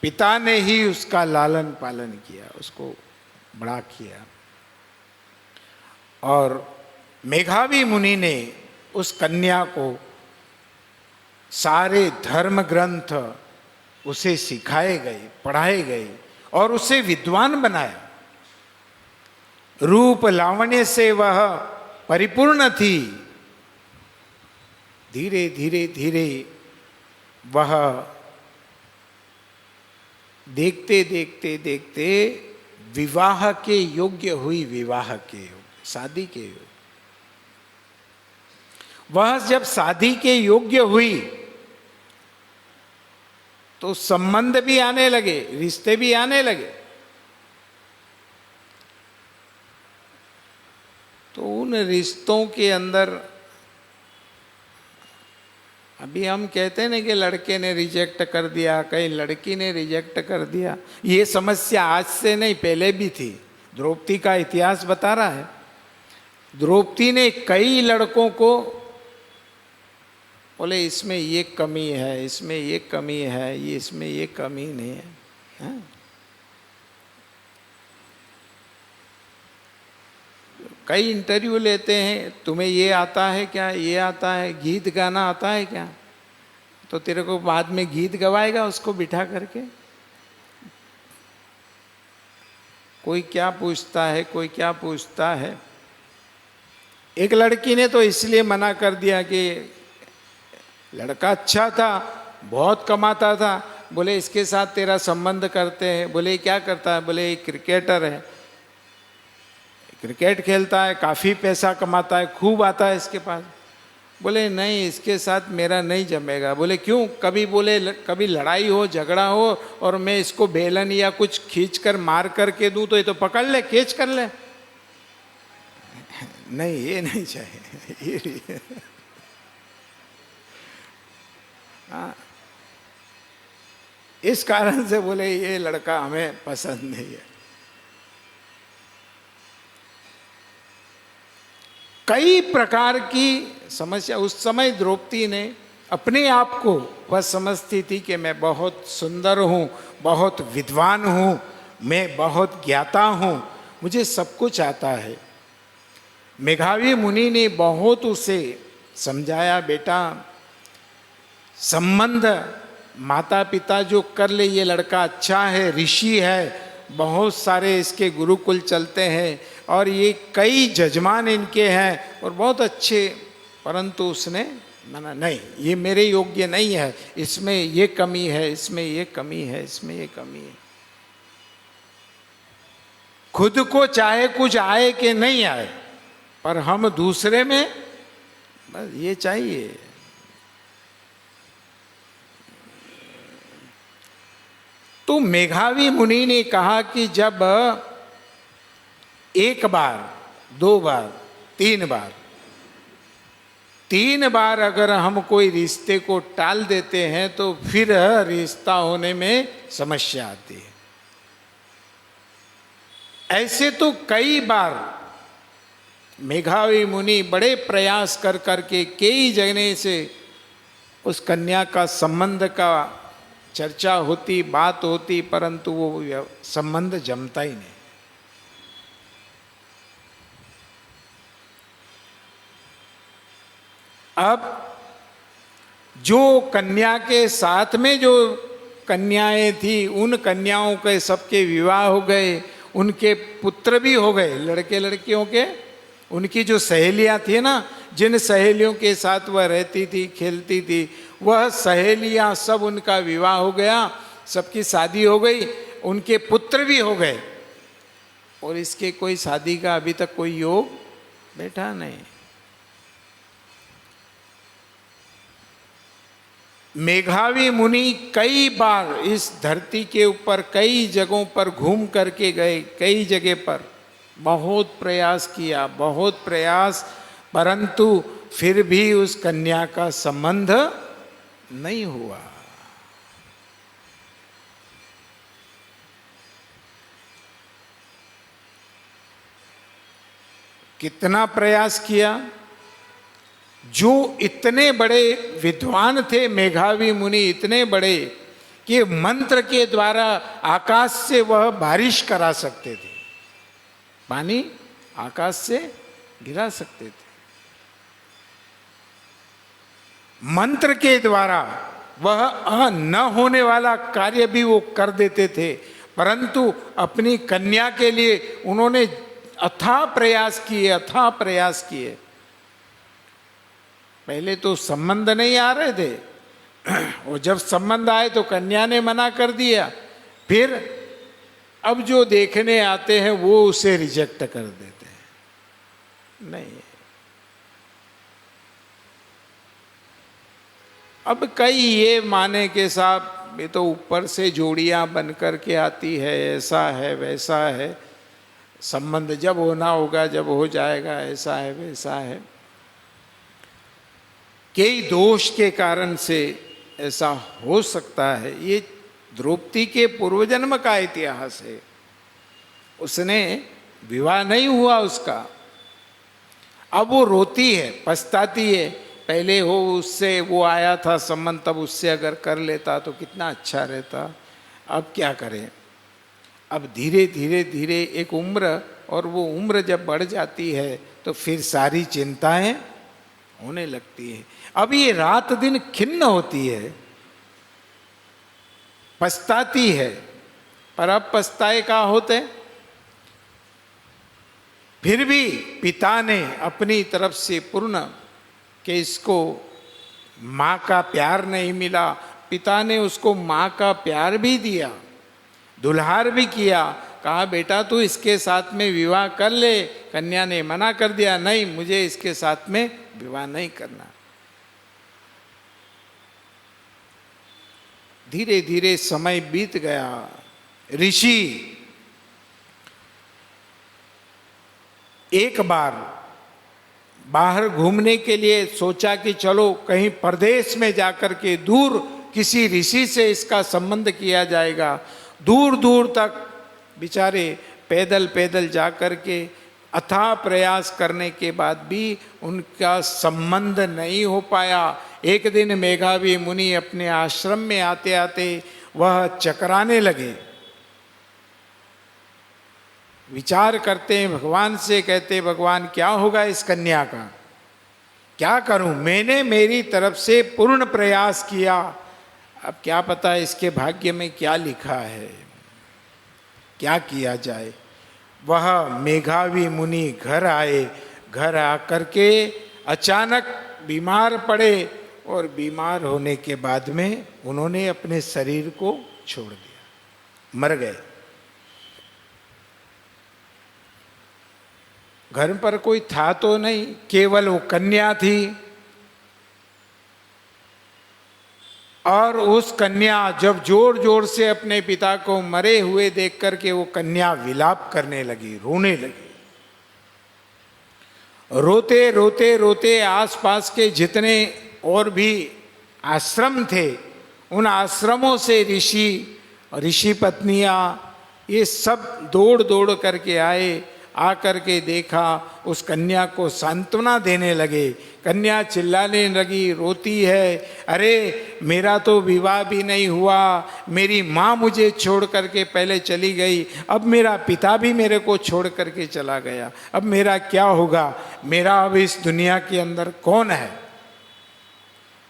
पिता ने ही उसका लालन पालन किया, उसको बड़ा किया, और मेघावी मुनि ने उस कन्या को सारे धर्म ग्रंथ उसे सिखाए गए, पढ़ाए गए, और उसे विद्वान बनाया। रूप लावण्य से वह परिपूर्ण थी। धीरे धीरे धीरे वह देखते देखते देखते विवाह के योग्य हुई, विवाह के योग्य, शादी के योग्य। वह जब शादी के योग्य हुई तो संबंध भी आने लगे, रिश्ते भी आने लगे। तो उन रिश्तों के अंदर अभी हम कहते हैं ना कि लड़के ने रिजेक्ट कर दिया, कहीं लड़की ने रिजेक्ट कर दिया। ये समस्या आज से नहीं, पहले भी थी। द्रौपदी का इतिहास बता रहा है, द्रौपदी ने कई लड़कों को बोले इसमें ये कमी है, इसमें ये कमी है, ये इसमें ये कमी नहीं है, हाँ? कई इंटरव्यू लेते हैं, तुम्हें ये आता है क्या, ये आता है, गीत गाना आता है क्या, तो तेरे को बाद में गीत गवाएगा उसको बिठा करके। कोई क्या पूछता है, कोई क्या पूछता है। एक लड़की ने तो इसलिए मना कर दिया कि लड़का अच्छा था, बहुत कमाता था, बोले इसके साथ तेरा संबंध करते हैं। बोले क्या करता है, बोले एक क्रिकेटर है, क्रिकेट खेलता है, काफ़ी पैसा कमाता है, खूब आता है इसके पास। बोले नहीं, इसके साथ मेरा नहीं जमेगा। बोले क्यों? कभी बोले कभी लड़ाई हो, झगड़ा हो और मैं इसको बेलन या कुछ खींच कर मार करके दूं तो ये तो पकड़ ले, कैच कर ले। नहीं, ये नहीं चाहिए, ये हाँ, इस कारण से बोले ये लड़का हमें पसंद नहीं है। कई प्रकार की समस्या। उस समय द्रौपदी ने अपने आप को वह समझती थी कि मैं बहुत सुंदर हूँ, बहुत विद्वान हूँ, मैं बहुत ज्ञाता हूँ, मुझे सब कुछ आता है। मेघावी मुनि ने बहुत उसे समझाया, बेटा संबंध माता पिता जो कर ले, ये लड़का अच्छा है, ऋषि है, बहुत सारे इसके गुरुकुल चलते हैं और ये कई जजमान इनके हैं और बहुत अच्छे, परंतु उसने माना नहीं, ये मेरे योग्य नहीं है, इसमें ये कमी है, इसमें ये कमी है, इसमें ये कमी है। खुद को चाहे कुछ आए कि नहीं आए, पर हम दूसरे में बस ये चाहिए। तो मेघावी मुनि ने कहा कि जब एक बार, दो बार, तीन बार अगर हम कोई रिश्ते को टाल देते हैं तो फिर रिश्ता होने में समस्या आती है। ऐसे तो कई बार मेघावी मुनि बड़े प्रयास कर करके कई जगह से उस कन्या का संबंध का चर्चा होती, बात होती, परंतु वो संबंध जमता ही नहीं। अब जो कन्या के साथ में जो कन्याएं थी, उन कन्याओं के सबके विवाह हो गए, उनके पुत्र भी हो गए, लड़के लड़कियों के। उनकी जो सहेलियां थी ना, जिन सहेलियों के साथ वह रहती थी, खेलती थी, वह सहेलियां सब, उनका विवाह हो गया, सबकी शादी हो गई, उनके पुत्र भी हो गए और इसके कोई शादी का अभी तक कोई योग बैठा नहीं। मेघावी मुनि कई बार इस धरती के ऊपर कई जगहों पर घूम करके गए, कई जगह पर बहुत प्रयास किया, बहुत प्रयास, परंतु फिर भी उस कन्या का संबंध नहीं हुआ। कितना प्रयास किया। जो इतने बड़े विद्वान थे मेघावी मुनि, इतने बड़े कि मंत्र के द्वारा आकाश से वह बारिश करा सकते थे, पानी आकाश से गिरा सकते थे। मंत्र के द्वारा वह न होने वाला कार्य भी वो कर देते थे, परंतु अपनी कन्या के लिए उन्होंने अथाह प्रयास किए, अथाह प्रयास किए। पहले तो संबंध नहीं आ रहे थे और जब संबंध आए तो कन्या ने मना कर दिया। फिर अब जो देखने आते हैं वो उसे रिजेक्ट कर देते हैं। नहीं, अब कई ये माने के साथ ये तो ऊपर से जोड़ियां बन करके आती है, ऐसा है वैसा है, संबंध जब होना होगा जब हो जाएगा, ऐसा है वैसा है। कई दोष के कारण से ऐसा हो सकता है। ये द्रौपदी के पूर्वजन्म का इतिहास है। उसने विवाह नहीं हुआ उसका, अब वो रोती है, पछताती है। पहले हो उससे वो आया था संबंध, तब उससे अगर कर लेता तो कितना अच्छा रहता। अब क्या करें। अब धीरे धीरे धीरे एक उम्र, और वो उम्र जब बढ़ जाती है तो फिर सारी चिंताएं होने लगती है। अब ये रात दिन खिन्न होती है, पछताती है, पर अब पछताए का होते। फिर भी पिता ने अपनी तरफ से पूर्ण, कि इसको माँ का प्यार नहीं मिला, पिता ने उसको माँ का प्यार भी दिया, दुल्हार भी किया। कहा बेटा तू इसके साथ में विवाह कर ले। कन्या ने मना कर दिया, नहीं मुझे इसके साथ में विवाह नहीं करना। धीरे धीरे समय बीत गया। ऋषि एक बार बाहर घूमने के लिए सोचा कि चलो कहीं परदेश में जाकर के दूर किसी ऋषि से इसका संबंध किया जाएगा। दूर दूर तक बेचारे पैदल पैदल जाकर के अथाह प्रयास करने के बाद भी उनका संबंध नहीं हो पाया। एक दिन मेघावी मुनि अपने आश्रम में आते आते वह चकराने लगे, विचार करते हैं भगवान से, कहते भगवान क्या होगा इस कन्या का, क्या करूं, मैंने मेरी तरफ से पूर्ण प्रयास किया, अब क्या पता इसके भाग्य में क्या लिखा है, क्या किया जाए। वह मेघावी मुनि घर आए, घर आकर के अचानक बीमार पड़े, और बीमार होने के बाद में उन्होंने अपने शरीर को छोड़ दिया, मर गए। घर पर कोई था तो नहीं, केवल वो कन्या थी। और उस कन्या जब जोर जोर से अपने पिता को मरे हुए देख करके वो कन्या विलाप करने लगी, रोने लगी। रोते रोते रोते आसपास के जितने और भी आश्रम थे, उन आश्रमों से ऋषि, ऋषि पत्नियां, ये सब दौड़ दौड़ करके आए। आकर के देखा, उस कन्या को सांत्वना देने लगे। कन्या चिल्लाने लगी, रोती है, अरे मेरा तो विवाह भी नहीं हुआ, मेरी माँ मुझे छोड़ करके पहले चली गई, अब मेरा पिता भी मेरे को छोड़ करके चला गया, अब मेरा क्या होगा, मेरा अब इस दुनिया के अंदर कौन है,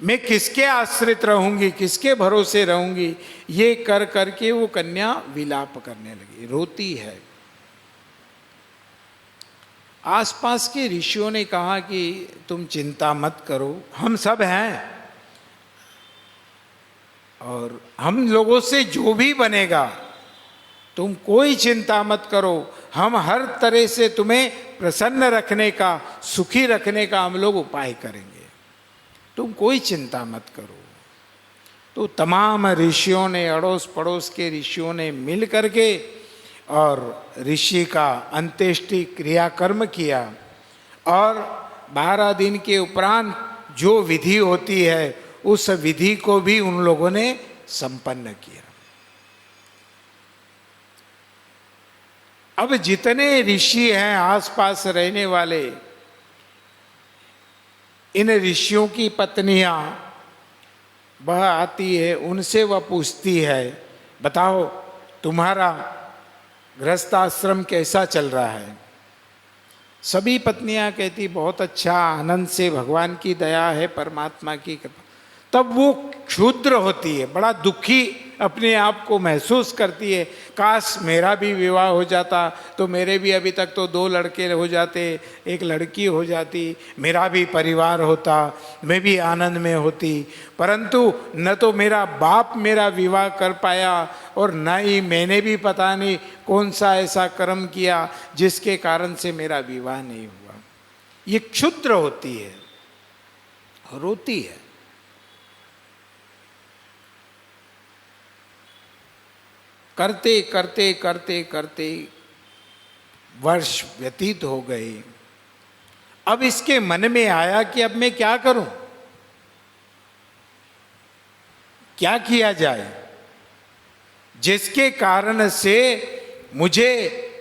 मैं किसके आश्रित रहूंगी, किसके भरोसे रहूंगी। ये कर करके वो कन्या विलाप करने लगी, रोती है। आसपास के ऋषियों ने कहा कि तुम चिंता मत करो, हम सब हैं, और हम लोगों से जो भी बनेगा तुम कोई चिंता मत करो, हम हर तरह से तुम्हें प्रसन्न रखने का, सुखी रखने का हम लोग उपाय करेंगे, तुम कोई चिंता मत करो। तो तमाम ऋषियों ने, अड़ोस पड़ोस के ऋषियों ने मिल करके और ऋषि का अंत्येष्टि क्रियाकर्म किया, और 12 दिन के उपरांत जो विधि होती है उस विधि को भी उन लोगों ने संपन्न किया। अब जितने ऋषि हैं आसपास रहने वाले, इन ऋषियों की पत्नियां वह आती है, उनसे वह पूछती है, बताओ तुम्हारा गृहस्थ आश्रम कैसा चल रहा है। सभी पत्नियां कहती बहुत अच्छा, आनंद से, भगवान की दया है, परमात्मा की कृपा। तब वो क्षुद्र होती है, बड़ा दुखी अपने आप को महसूस करती है, काश मेरा भी विवाह हो जाता तो मेरे भी अभी तक तो 2 लड़के हो जाते, 1 लड़की हो जाती, मेरा भी परिवार होता, मैं भी आनंद में होती, परंतु न तो मेरा बाप मेरा विवाह कर पाया और न ही मैंने भी पता नहीं कौन सा ऐसा कर्म किया जिसके कारण से मेरा विवाह नहीं हुआ। ये क्षुद्र होती है, रोती है। करते करते करते करते वर्ष व्यतीत हो गए। अब इसके मन में आया कि अब मैं क्या करूं, क्या किया जाए जिसके कारण से मुझे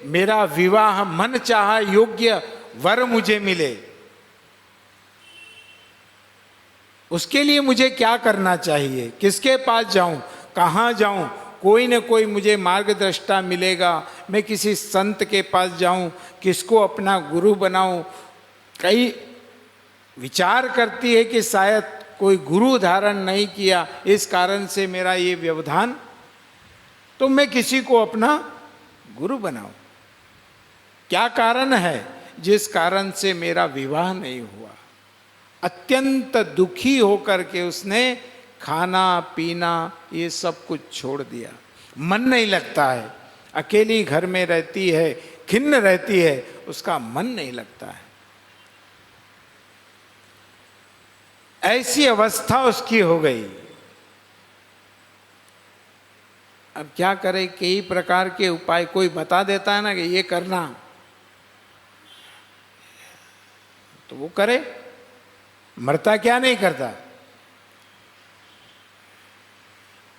मेरा विवाह मन चाहा योग्य वर मुझे मिले। उसके लिए मुझे क्या करना चाहिए, किसके पास जाऊं, कहां जाऊं? कोई न कोई मुझे मार्गदृष्टा मिलेगा। मैं किसी संत के पास जाऊं, किसको अपना गुरु बनाऊं? कई विचार करती है कि शायद कोई गुरु धारण नहीं किया, इस कारण से मेरा ये व्यवधान, तो मैं किसी को अपना गुरु बनाऊं। क्या कारण है जिस कारण से मेरा विवाह नहीं हुआ? अत्यंत दुखी होकर के उसने खाना पीना ये सब कुछ छोड़ दिया। मन नहीं लगता है, अकेली घर में रहती है, खिन्न रहती है, उसका मन नहीं लगता है। ऐसी अवस्था उसकी हो गई। अब क्या करे, कई प्रकार के उपाय कोई बता देता है ना कि ये करना, तो वो करे। मरता क्या नहीं करता।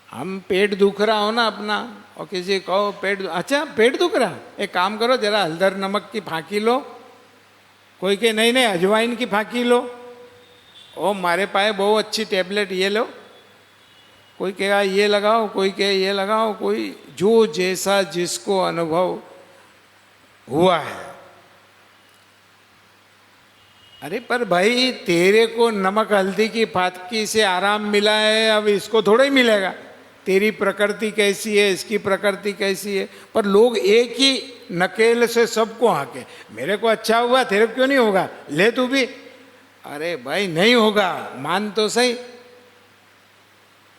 हम पेट दुख रहा हो ना अपना, और किसी कहो पेट, अच्छा पेट दुख रहा, एक काम करो जरा हल्दर नमक की फांकी लो। कोई के नहीं नहीं अजवाइन की फांकी लो। ओ मारे पाए बहुत अच्छी टैबलेट ये लो। कोई कहेगा ये लगाओ, कोई कहे ये लगाओ, कोई जो जैसा जिसको अनुभव हुआ है। अरे पर भाई तेरे को नमक हल्दी की फातकी से आराम मिला है, अब इसको थोड़ा ही मिलेगा। तेरी प्रकृति कैसी है, इसकी प्रकृति कैसी है। पर लोग एक ही नकेल से सबको हाके, मेरे को अच्छा हुआ तेरे को क्यों नहीं होगा, ले तू भी। अरे भाई नहीं होगा, मान तो सही।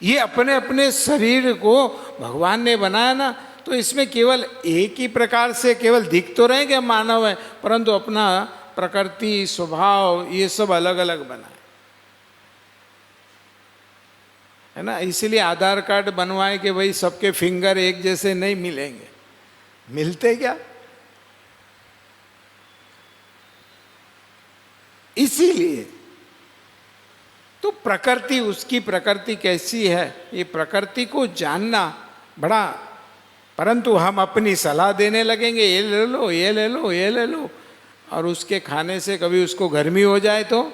ये अपने अपने शरीर को भगवान ने बनाया ना, तो इसमें केवल एक ही प्रकार से केवल दिख तो रहे कि मानव है, परंतु अपना प्रकृति स्वभाव ये सब अलग अलग बना है ना। इसलिए आधार कार्ड बनवाए कि भाई सबके फिंगर एक जैसे नहीं मिलेंगे, मिलते क्या। इसीलिए तो प्रकृति, उसकी प्रकृति कैसी है, ये प्रकृति को जानना बड़ा, परंतु हम अपनी सलाह देने लगेंगे, ये ले लो ये ले लो ये ले लो, और उसके खाने से कभी उसको गर्मी हो जाए तो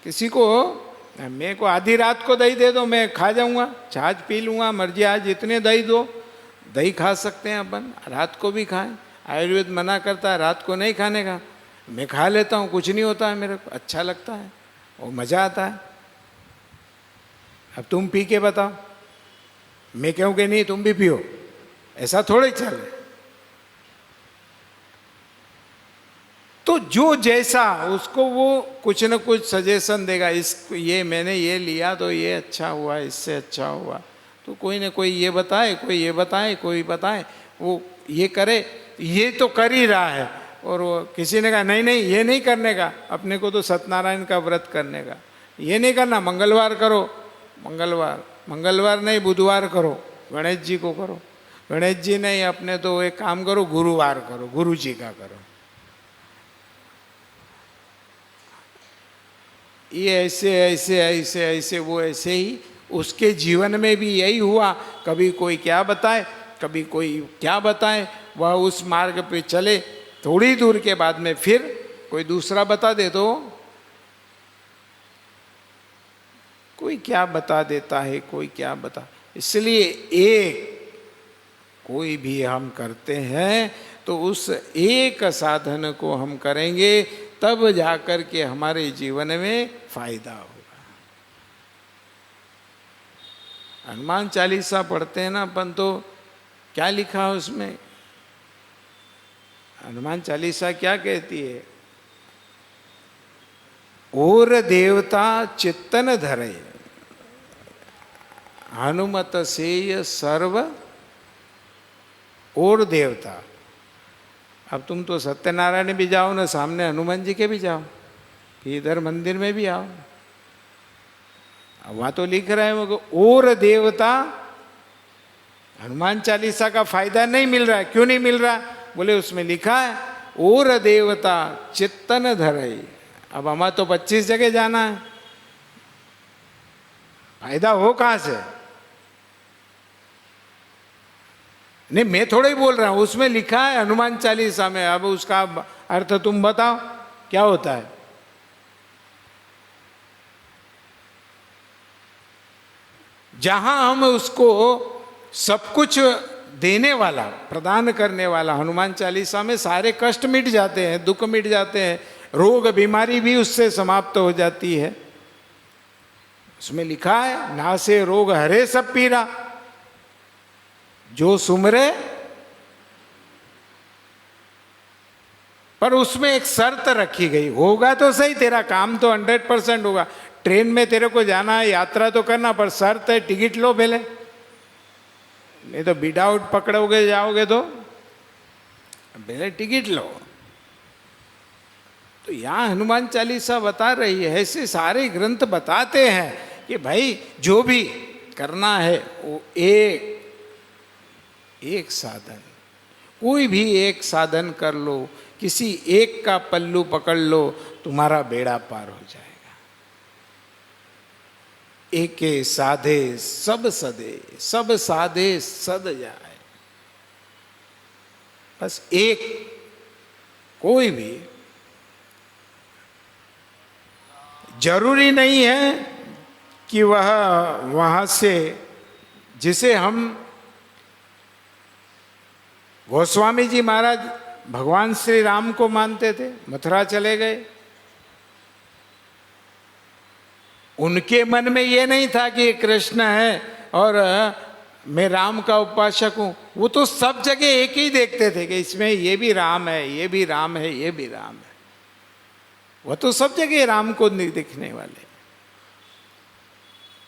किसी को, मेरे को आधी रात को दही दे दो, मैं खा जाऊंगा, छाछ पी लूंगा, मर्जी आज जितने दही दो। दही खा सकते हैं अपन, रात को भी खाएं। आयुर्वेद मना करता है रात को नहीं खाने का, मैं खा लेता हूँ, कुछ नहीं होता है, मेरे को अच्छा लगता है और मज़ा आता है। अब तुम पी के बताओ, मैं कहूँ कि नहीं तुम भी पियो, ऐसा थोड़ा ही चले। तो जो जैसा उसको वो कुछ न कुछ सजेशन देगा। इस ये मैंने ये लिया तो ये अच्छा हुआ, इससे अच्छा हुआ, तो कोई न कोई ये बताए, कोई ये बताए, कोई बताए, वो ये करे, ये तो कर ही रहा है। और वो किसी ने कहा नहीं नहीं ये नहीं करने का, अपने को तो सत्यनारायण का व्रत करने का, ये नहीं करना, मंगलवार करो, मंगलवार नहीं बुधवार करो, गणेश जी को करो, गणेश जी नहीं अपने तो एक काम करो गुरुवार करो, गुरु जी का करो। ये ऐसे ऐसे ऐसे ऐसे वो ऐसे ही उसके जीवन में भी यही हुआ। कभी कोई क्या बताए, कभी कोई क्या बताए, वह उस मार्ग पे चले, थोड़ी दूर के बाद में फिर कोई दूसरा बता दे तो कोई क्या बता देता है, कोई क्या बता। इसलिए एक कोई भी हम करते हैं तो उस एक साधन को हम करेंगे, तब जाकर के हमारे जीवन में फायदा होगा। हनुमान चालीसा पढ़ते हैं ना अपन, तो क्या लिखा है उसमें, हनुमान चालीसा क्या कहती है, और देवता चित्तन धरे, हनुमत सेय सर्व और देवता। अब तुम तो सत्यनारायण भी जाओ ना, सामने हनुमान जी के भी जाओ, कि इधर मंदिर में भी आओ। वहां तो लिख रहे हैं वो और देवता। हनुमान चालीसा का फायदा नहीं मिल रहा है। क्यों नहीं मिल रहा? बोले उसमें लिखा है और देवता चित्तन धरई। अब हमारा तो 25 जगह जाना है, फायदा हो कहां से? नहीं, मैं थोड़ा ही बोल रहा हूं, उसमें लिखा है हनुमान चालीसा में। अब उसका अर्थ तुम बताओ क्या होता है? जहां हम उसको सब कुछ देने वाला, प्रदान करने वाला, हनुमान चालीसा में सारे कष्ट मिट जाते हैं, दुख मिट जाते हैं, रोग बीमारी भी उससे समाप्त हो जाती है। उसमें लिखा है नासे रोग हरे सब पीरा, जो सुमरे। पर उसमें एक शर्त रखी गई, होगा तो सही, तेरा काम तो 100% होगा। ट्रेन में तेरे को जाना है, यात्रा तो करना, पर शर्त है टिकट लो पहले, नहीं तो विदाउट पकड़ोगे जाओगे तो पहले टिकट लो। तो यहां हनुमान चालीसा बता रही है, ऐसे सारे ग्रंथ बताते हैं कि भाई जो भी करना है वो एक साधन, कोई भी एक साधन कर लो, किसी एक का पल्लू पकड़ लो, तुम्हारा बेड़ा पार हो जाएगा। एके साधे सब सदे, सब साधे सद जाए। बस एक, कोई भी, जरूरी नहीं है कि वह वहां से, जिसे हम गोस्वामी जी महाराज भगवान श्री राम को मानते थे, मथुरा चले गए, उनके मन में ये नहीं था कि ये कृष्ण है और मैं राम का उपासक हूं। वो तो सब जगह एक ही देखते थे कि इसमें ये भी राम है, ये भी राम है, ये भी राम है। वो तो सब जगह राम को नहीं दिखने वाले।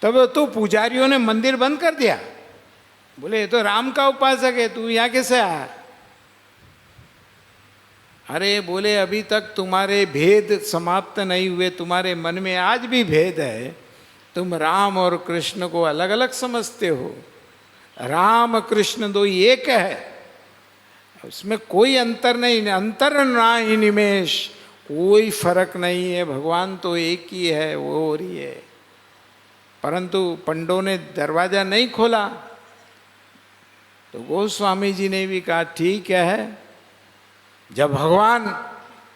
तब तो पुजारियों ने मंदिर बंद कर दिया, बोले ये तो राम का उपासक है, तू यहां कैसे आया? अरे बोले अभी तक तुम्हारे भेद समाप्त नहीं हुए, तुम्हारे मन में आज भी भेद है। तुम राम और कृष्ण को अलग अलग समझते हो। राम कृष्ण दो एक है, उसमें कोई अंतर नहीं, अंतर ना ही निमेश, कोई फर्क नहीं है। भगवान तो एक ही है, वो और ही है। परंतु पंडों ने दरवाजा नहीं खोला, तो गोस्वामी जी ने भी कहा ठीक है, जब भगवान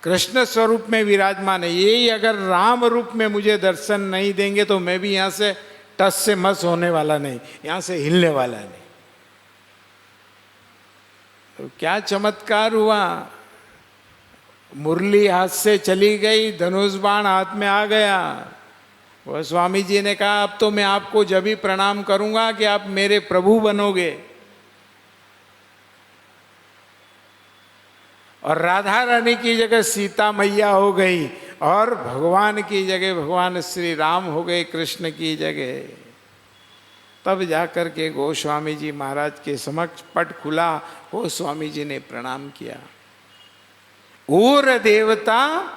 कृष्ण स्वरूप में विराजमान है, यही अगर राम रूप में मुझे दर्शन नहीं देंगे तो मैं भी यहां से टस से मस होने वाला नहीं, यहां से हिलने वाला नहीं। तो क्या चमत्कार हुआ, मुरली हाथ से चली गई, धनुष बाण हाथ में आ गया। वो स्वामी जी ने कहा अब तो मैं आपको जब भी प्रणाम करूंगा कि आप मेरे प्रभु बनोगे। और राधा रानी की जगह सीता मैया हो गई, और भगवान की जगह भगवान श्री राम हो गए, कृष्ण की जगह। तब जाकर के गोस्वामी जी महाराज के समक्ष पट खुला, गोस्वामी जी ने प्रणाम किया। और देवता,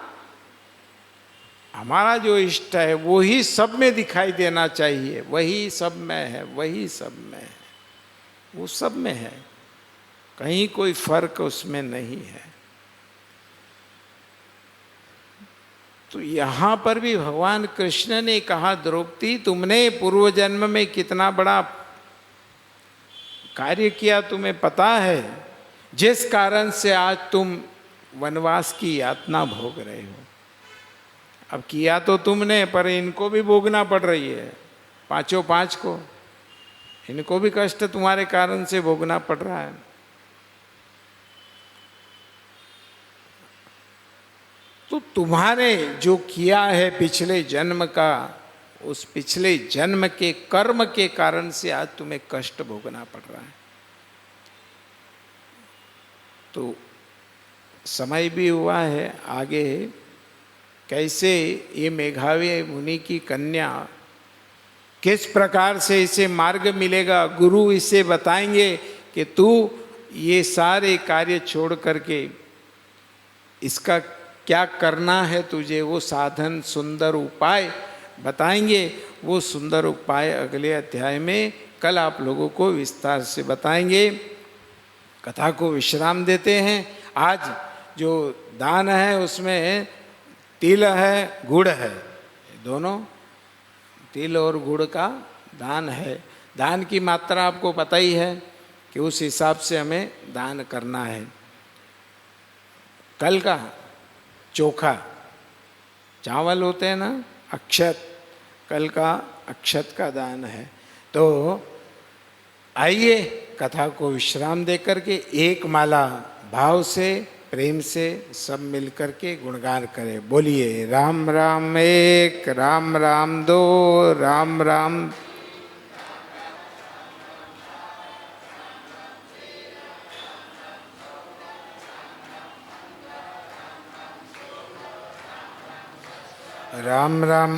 हमारा जो इष्ट है वो ही सब में दिखाई देना चाहिए, वही सब में है, वही सब में है, वो सब में है, कहीं कोई फर्क उसमें नहीं है। तो यहां पर भी भगवान कृष्ण ने कहा द्रौपदी तुमने पूर्व जन्म में कितना बड़ा कार्य किया तुम्हें पता है, जिस कारण से आज तुम वनवास की यातना भोग रहे हो। अब किया तो तुमने, पर इनको भी भोगना पड़ रही है, पांचों पांच को, इनको भी कष्ट तुम्हारे कारण से भोगना पड़ रहा है। तो तुम्हारे जो किया है पिछले जन्म का, उस पिछले जन्म के कर्म के कारण से आज तुम्हें कष्ट भोगना पड़ रहा है। तो समय भी हुआ है, आगे कैसे ये मेघावी मुनि की कन्या किस प्रकार से इसे मार्ग मिलेगा, गुरु इसे बताएंगे कि तू ये सारे कार्य छोड़ करके इसका क्या करना है तुझे, वो साधन सुंदर उपाय बताएंगे। वो सुंदर उपाय अगले अध्याय में कल आप लोगों को विस्तार से बताएंगे। कथा को विश्राम देते हैं। आज जो दान है उसमें तिल है, गुड़ है, दोनों तिल और गुड़ का दान है। दान की मात्रा आपको पता ही है कि उस हिसाब से हमें दान करना है। कल का चोखा चावल होते हैं ना, अक्षत, कल का अक्षत का दान है। तो आइए कथा को विश्राम दे करके एक माला भाव से प्रेम से सब मिलकर के गुणगान करें। बोलिए राम राम एक, राम राम दो, राम राम। राम राम